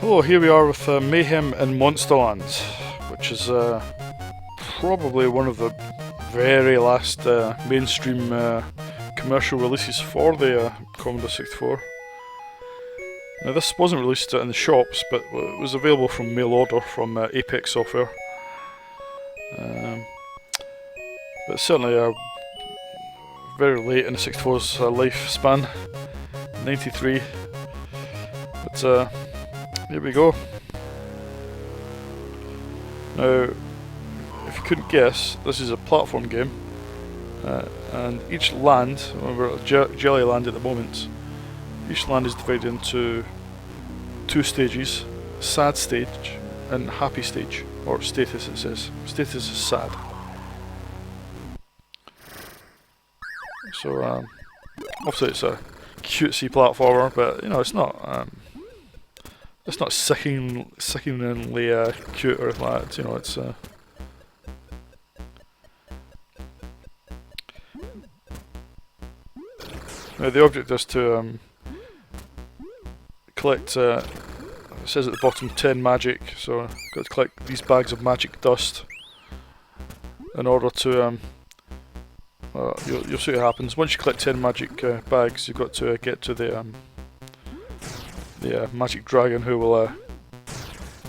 Hello, here we are with Mayhem in Monsterland, which is probably one of the very last mainstream commercial releases for the Commodore 64. Now this wasn't released in the shops, but it was available from mail order from Apex Software. But certainly very late in the 64's lifespan, 93. But here we go. Now, if you couldn't guess, this is a platform game, and each land, we're at Jelly Land at the moment, each land is divided into two stages: sad stage and happy stage, or status it says. Status is sad. So obviously it's a cutesy platformer, but you know it's not sickeningly cute or anything like that. You know, it's now the object is to collect. It says at the bottom 10 magic, so I've got to collect these bags of magic dust in order to. You'll see what happens once you collect 10 magic bags. You've got to get to the magic dragon, who will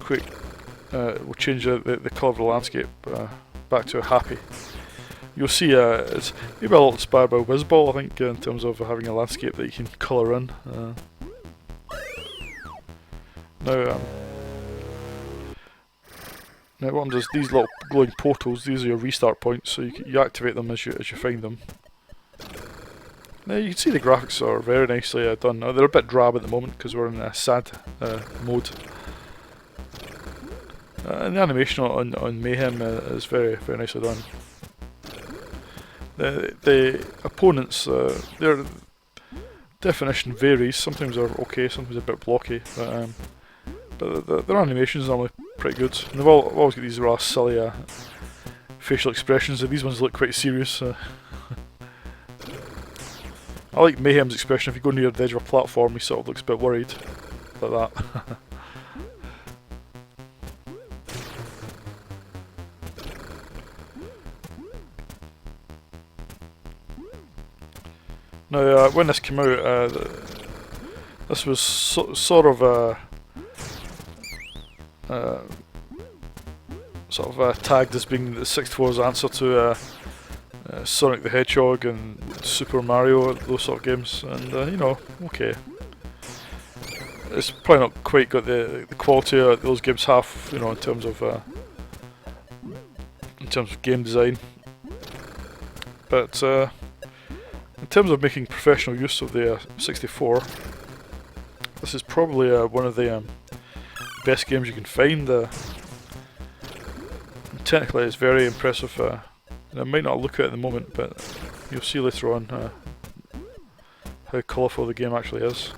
will change the colour of the landscape back to happy. You'll see it's maybe a little inspired by Whizball, I think, in terms of having a landscape that you can colour in. Now what happens is these little glowing portals, these are your restart points, so you activate them as you find them. Now you can see the graphics are very nicely done. Now they're a bit drab at the moment because we're in a sad mode. And the animation on Mayhem is very nicely done. The opponents, their definition varies. Sometimes they're okay, sometimes a bit blocky, but their animation is normally pretty good. And they've always got these rather silly facial expressions, and these ones look quite serious. I like Mayhem's expression. If you go near the edge of a platform, he sort of looks a bit worried, like that. Now, when this came out, this was sort of tagged as being the 64's answer to Sonic the Hedgehog and Super Mario, those sort of games, and you know, okay. It's probably not quite got the quality those games have, you know, in terms of game design, but in terms of making professional use of the 64, this is probably one of the best games you can find. Technically it's very impressive. I might not look at it at the moment, but you'll see later on how colourful the game actually is.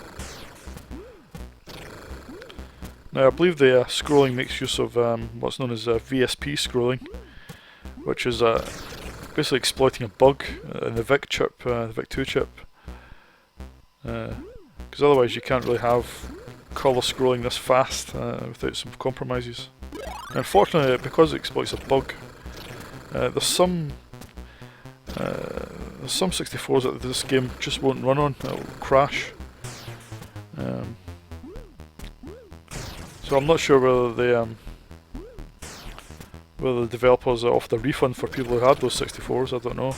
Now I believe the scrolling makes use of what's known as VSP scrolling, which is basically exploiting a bug in the VIC chip, the VIC-2 chip, because otherwise you can't really have colour scrolling this fast without some compromises. And unfortunately, because it exploits a bug, there's some 64s that this game just won't run on. It'll crash. So I'm not sure whether the developers offered a refund for people who had those 64s. I don't know.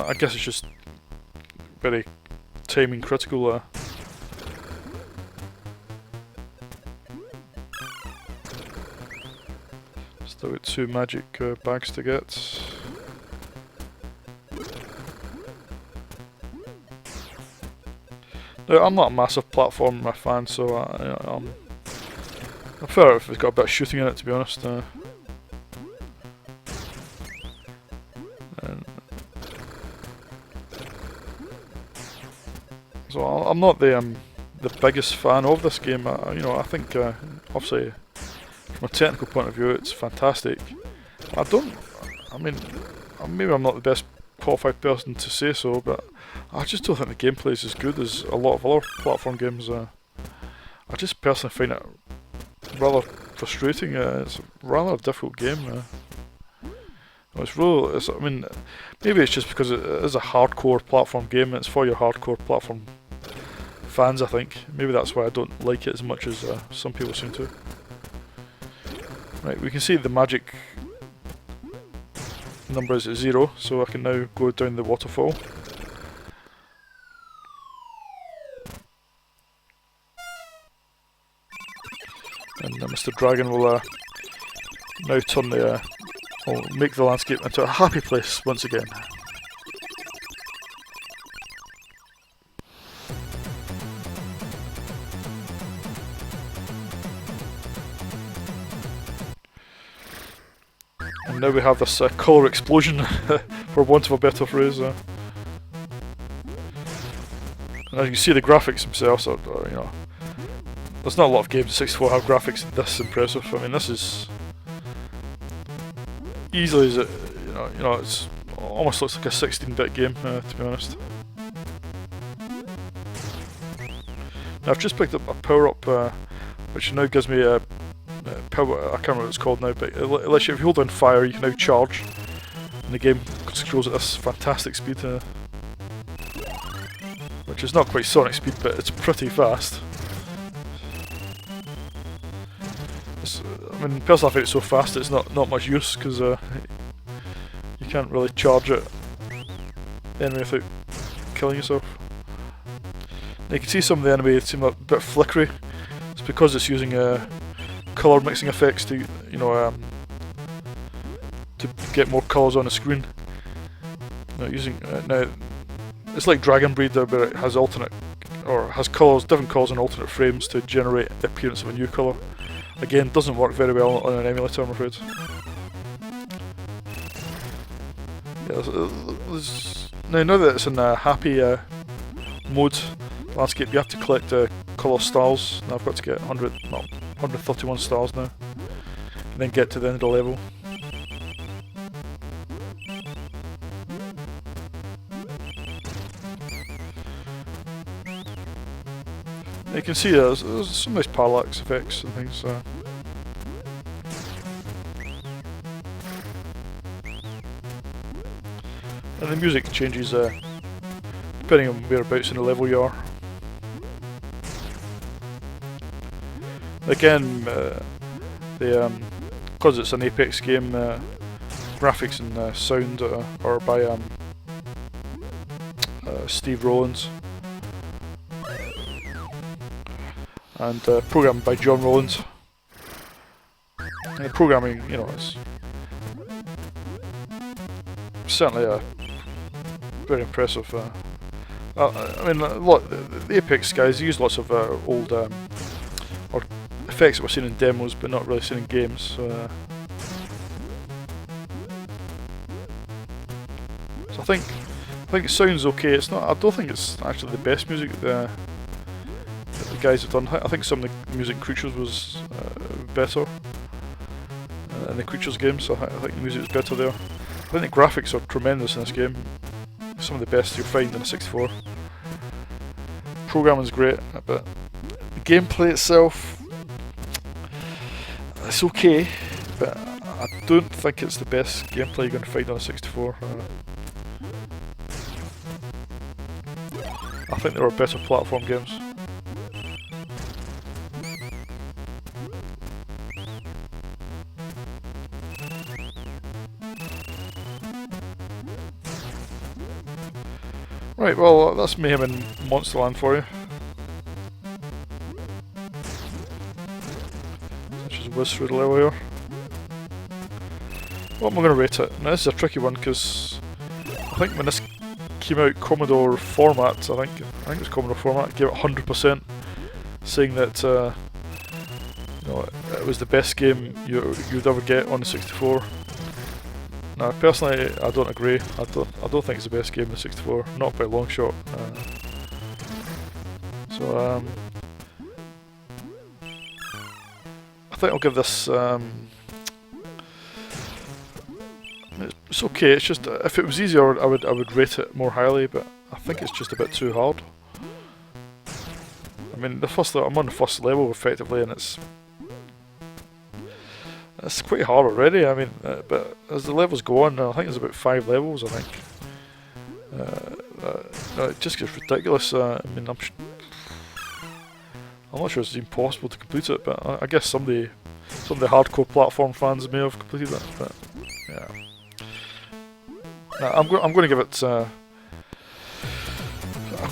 I guess it's just very timing critical. Still got 2 magic bags to get. Now, I'm not a massive platformer fan, so I prefer it if it's got a bit of shooting in it, to be honest. So I'm not the biggest fan of this game. You know, I think obviously from a technical point of view it's fantastic. Maybe I'm not the best qualified person to say so, but I just don't think the gameplay is as good as a lot of other platform games. I just personally find it rather frustrating. It's a rather difficult game. It's really, I mean, maybe it's just because it is a hardcore platform game. It's for your hardcore platform fans, I think. Maybe that's why I don't like it as much as some people seem to. Right, we can see the magic number is at 0, so I can now go down the waterfall. And Mr. Dragon will now turn the, will make the landscape into a happy place once again. And now we have this colour explosion, for want of a better phrase. And as you can see, the graphics themselves are, you know, there's not a lot of games in 64 have graphics this impressive. I mean, this is easily, you know, it's almost looks like a 16-bit game, to be honest. Now I've just picked up a power-up, which now gives me a power. I can't remember what it's called now, but it lets you, if you hold down fire, you can now charge, and the game scrolls at this fantastic speed, which is not quite Sonic speed, but it's pretty fast. I mean, personally I think it's so fast it's not much use, because you can't really charge it enemy without killing yourself. Now you can see some of the enemy seem a bit flickery. It's because it's using colour mixing effects to, you know, to get more colours on the screen. Now it's like Dragon Breeder, but it has alternate, or has colours, different colours on alternate frames to generate the appearance of a new colour. Again, doesn't work very well on an emulator, I'm afraid. Yeah, now that it's in a happy mode landscape, you have to collect colour stars. Now I've got to get 131 stars now, and then get to the end of the level. You can see there's some nice parallax effects and things. And the music changes depending on whereabouts in the level you are. Again, because it's an Apex game, graphics and sound are by Steve Rowlands. And programmed by John Rowlands. And the programming, you know, is certainly very impressive. I mean, the Apex guys use lots of old or effects that we're seeing in demos, but not really seen in games. So I think it sounds okay. It's not. I don't think it's actually the best music that the guys have done. I think some of the music in Creatures was better in the Creatures game, so I think the music was better there. I think the graphics are tremendous in this game. Some of the best you'll find in a 64. Programming's great, but the gameplay itself, it's okay, but I don't think it's the best gameplay you're going to find on a 64. I think there are better platform games. Right, well, that's Mayhem in Monsterland for you. Let's just whiz through the level here. What am I going to rate it? Now this is a tricky one because I think when this came out, Commodore format, I think it was Commodore format, gave it 100%, saying that you know, it was the best game you'd ever get on the 64. Now, personally, I don't agree. I don't think it's the best game in the 64, not by a long shot. So I think I'll give this. It's okay. It's just if it was easier, I would rate it more highly, but I think it's just a bit too hard. I mean, I'm on the first level effectively, and it's quite hard already. I mean, but as the levels go on, I think there's about 5 levels. I think it just gets ridiculous. I mean, I'm not sure it's even possible to complete it, but I guess some of the hardcore platform fans may have completed it. But yeah, I'm going to give it. I'm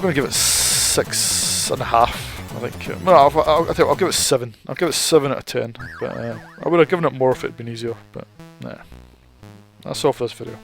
going to give it 6.5. I think. Well, I'll give it 7. I'll give it 7 out of 10. But I would have given it more if it had been easier. But nah. That's all for this video.